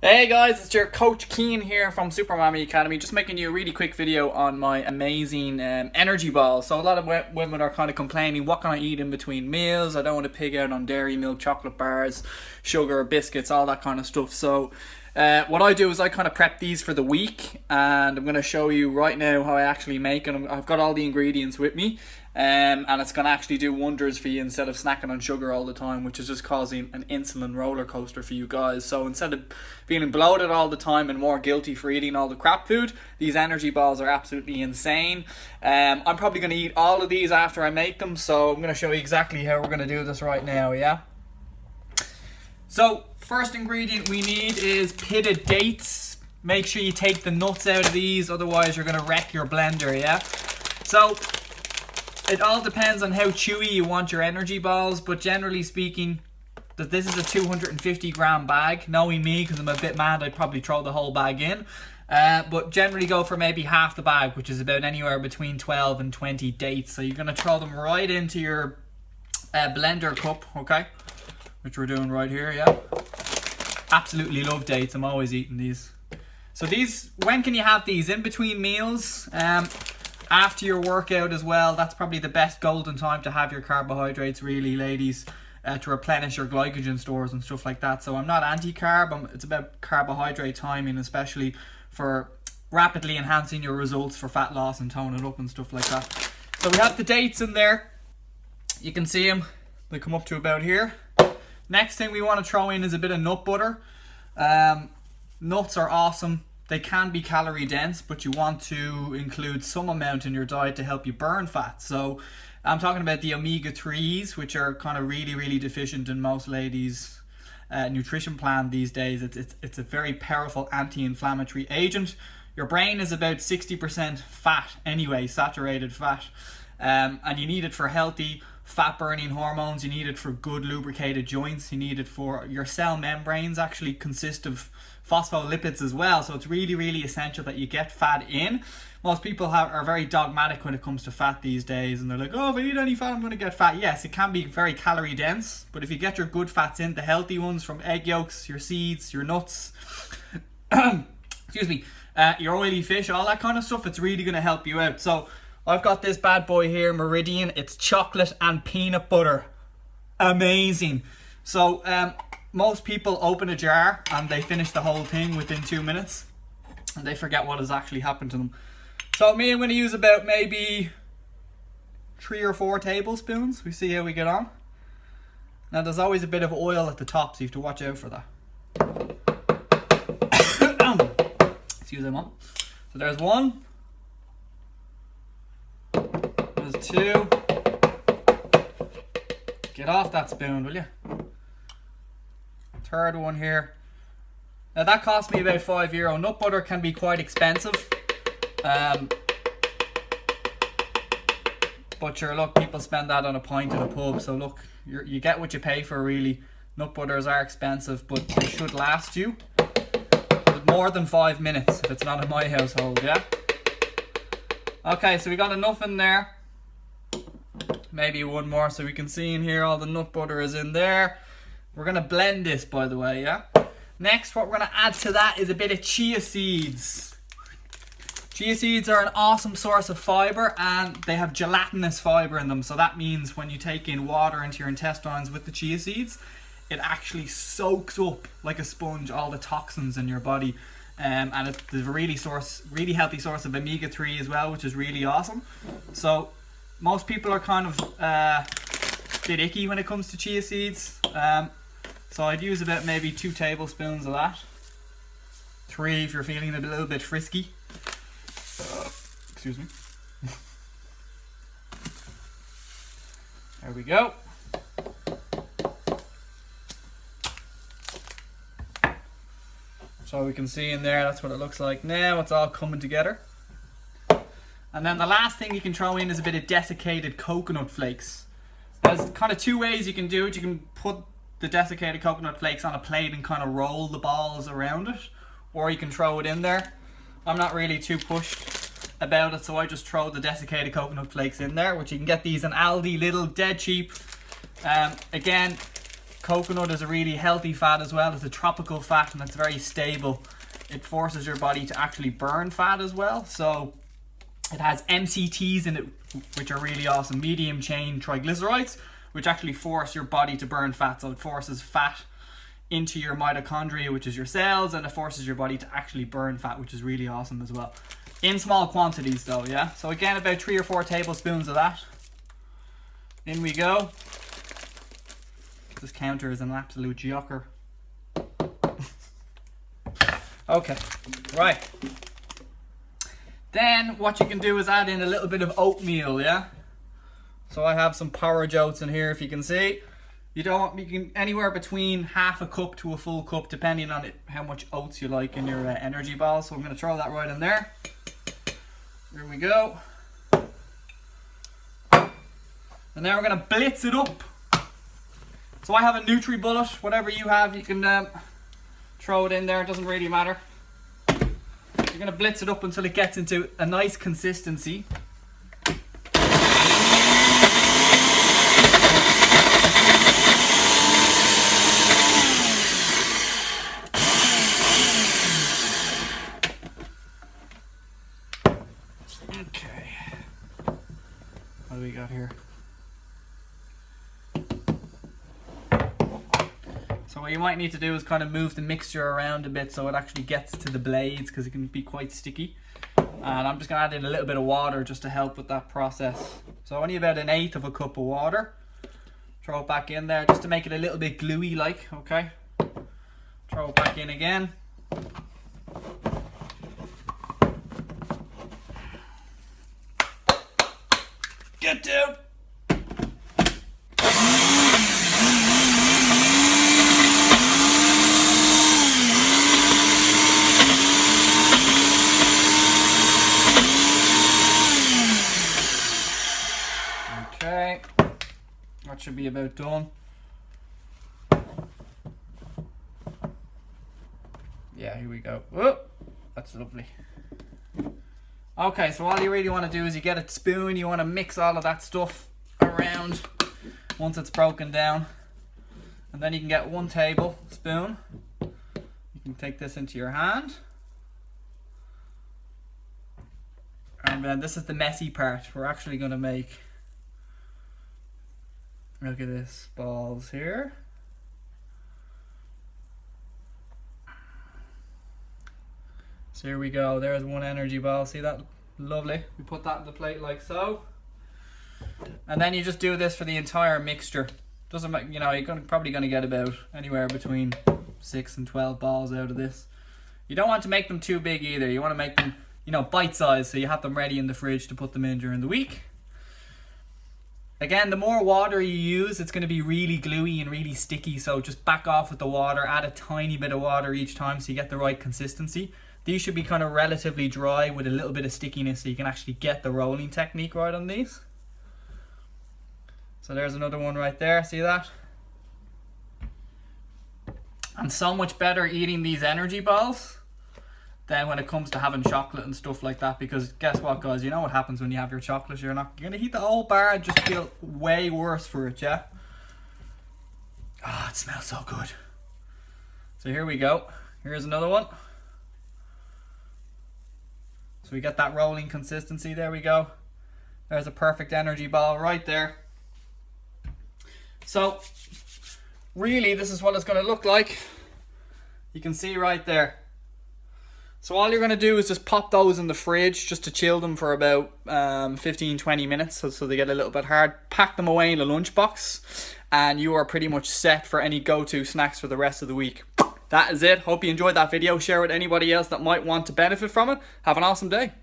Hey guys, it's your Coach Keen here from Super Mommy Academy. Just making you a really quick video on my amazing energy balls. So a lot of women are kind of complaining, what can I eat in between meals? I don't want to pig out on dairy, milk, chocolate bars, sugar, biscuits, all that kind of stuff. So what I do is I kind of prep these for the week, and I'm going to show you right now how I actually make them. I've got all the ingredients with me. And it's going to actually do wonders for you instead of snacking on sugar all the time, which is just causing an insulin roller coaster for you guys. So instead of feeling bloated all the time and more guilty for eating all the crap food, these energy balls are absolutely insane. I'm probably going to eat all of these after I make them, so I'm going to show you exactly how we're going to do this right now, yeah? So first ingredient we need is pitted dates. Make sure you take the nuts out of these, otherwise you're going to wreck your blender, yeah? So it all depends on how chewy you want your energy balls, but generally speaking, that this is a 250 gram bag. Knowing me, because I'm a bit mad, I'd probably throw the whole bag in. But generally go for maybe half the bag, which is about anywhere between 12 and 20 dates. So you're going to throw them right into your blender cup, okay? Which we're doing right here, yeah? Absolutely love dates. I'm always eating these. So these, when can you have these? In between meals. After your workout as well, that's probably the best golden time to have your carbohydrates, really, ladies, to replenish your glycogen stores and stuff like that. So I'm not anti-carb, it's about carbohydrate timing, especially for rapidly enhancing your results for fat loss and toning up and stuff like that. So we have the dates in there. You can see them, they come up to about here. Next thing we want to throw in is a bit of nut butter. Nuts are awesome. They can be calorie dense, but you want to include some amount in your diet to help you burn fat. So I'm talking about the omega-3s, which are kind of really deficient in most ladies' nutrition plan these days. It's a very powerful anti-inflammatory agent. Your brain is about 60% fat anyway, saturated fat. And you need it for healthy fat burning hormones. You need it for good lubricated joints. You need it for your cell membranes actually consist of phospholipids as well, so it's really essential that you get fat in. Most people are very dogmatic when it comes to fat these days, and they're like, oh, if I eat any fat I'm going to get fat. Yes, it can be very calorie dense, but if you get your good fats in, the healthy ones from egg yolks, your seeds, your nuts, excuse me, your oily fish, all that kind of stuff, it's really going to help you out. So I've got this bad boy here, Meridian. It's chocolate and peanut butter. Amazing. So most people open a jar and they finish the whole thing within 2 minutes, and they forget what has actually happened to them. So me, I'm going to use about maybe 3 or 4 tablespoons. We see how we get on. Now there's always a bit of oil at the top, so you have to watch out for that. Excuse me, Mom. So there's 1. There's 2. Get off that spoon, will you? Third one here. Now that cost me about €5. Nut butter can be quite expensive. But sure, look, people spend that on a pint in a pub. So look, you get what you pay for, really. Nut butters are expensive, but they should last you more than 5 minutes if it's not in my household, yeah? Okay, so we got enough in there. Maybe 1 more, so we can see in here all the nut butter is in there. We're going to blend this, by the way, yeah? Next, what we're going to add to that is a bit of chia seeds. Chia seeds are an awesome source of fiber, and they have gelatinous fiber in them. So that means when you take in water into your intestines with the chia seeds, it actually soaks up like a sponge all the toxins in your body. And it's a really healthy source of omega-3 as well, which is really awesome. So most people are kind of a bit icky when it comes to chia seeds. So I'd use about maybe 2 tablespoons of that. 3 if you're feeling a little bit frisky. Excuse me. There we go. So we can see in there, that's what it looks like now. It's all coming together. And then the last thing you can throw in is a bit of desiccated coconut flakes. There's kind of 2 ways you can do it. You can put the desiccated coconut flakes on a plate and kind of roll the balls around it, or you can throw it in there. I'm not really too pushed about it, so I just throw the desiccated coconut flakes in there, which you can get these in Aldi, little, dead cheap. Again, Coconut is a really healthy fat as well. It's a tropical fat and it's very stable. It forces your body to actually burn fat as well. So it has MCTs in it, which are really awesome. Medium chain triglycerides, which actually force your body to burn fat. So it forces fat into your mitochondria, which is your cells, and it forces your body to actually burn fat, which is really awesome as well. In small quantities though, yeah? So again, about 3 or 4 tablespoons of that. In we go. This counter is an absolute jocker. Okay, right. Then what you can do is add in a little bit of oatmeal, yeah? So I have some porridge oats in here, if you can see. You can anywhere between half a cup to a full cup, depending on how much oats you like in your energy ball. So I'm going to throw that right in there. Here we go. And now we're going to blitz it up. So I have a NutriBullet. Whatever you have, you can throw it in there. It doesn't really matter. You're going to blitz it up until it gets into a nice consistency. Okay. What do we got here? So what you might need to do is kind of move the mixture around a bit so it actually gets to the blades, because it can be quite sticky. And I'm just going to add in a little bit of water just to help with that process. So only about 1/8 of a cup of water. Throw it back in there just to make it a little bit gluey like, okay? Throw it back in again. Get down! Okay, that should be about done. Yeah, here we go. Whoa, that's lovely. Okay, so all you really want to do is you get a spoon, you want to mix all of that stuff around once it's broken down. And then you can get 1 tablespoon. You can take this into your hand. And then this is the messy part. We're actually going to make, look at this, balls here. So here we go, there's 1 energy ball, see that? Lovely. We put that in the plate like so. And then you just do this for the entire mixture. Doesn't make, you know, you're probably going to get about anywhere between 6 and 12 balls out of this. You don't want to make them too big either. You want to make them, you know, bite-sized, so you have them ready in the fridge to put them in during the week. Again, the more water you use, it's going to be really gluey and really sticky, so just back off with the water, add a tiny bit of water each time so you get the right consistency. These should be kind of relatively dry with a little bit of stickiness so you can actually get the rolling technique right on these. So there's another one right there, see that? And so much better eating these energy balls than when it comes to having chocolate and stuff like that, because guess what guys, you know what happens when you have your chocolate, you're gonna eat the whole bar and just feel way worse for it, yeah? Ah, it smells so good. So here we go, here's another one. So we get that rolling consistency, there we go. There's a perfect energy ball right there. So really this is what it's going to look like. You can see right there. So all you're going to do is just pop those in the fridge just to chill them for about 15-20 minutes so they get a little bit hard. Pack them away in a lunchbox and you are pretty much set for any go-to snacks for the rest of the week. That is it. Hope you enjoyed that video. Share it with anybody else that might want to benefit from it. Have an awesome day.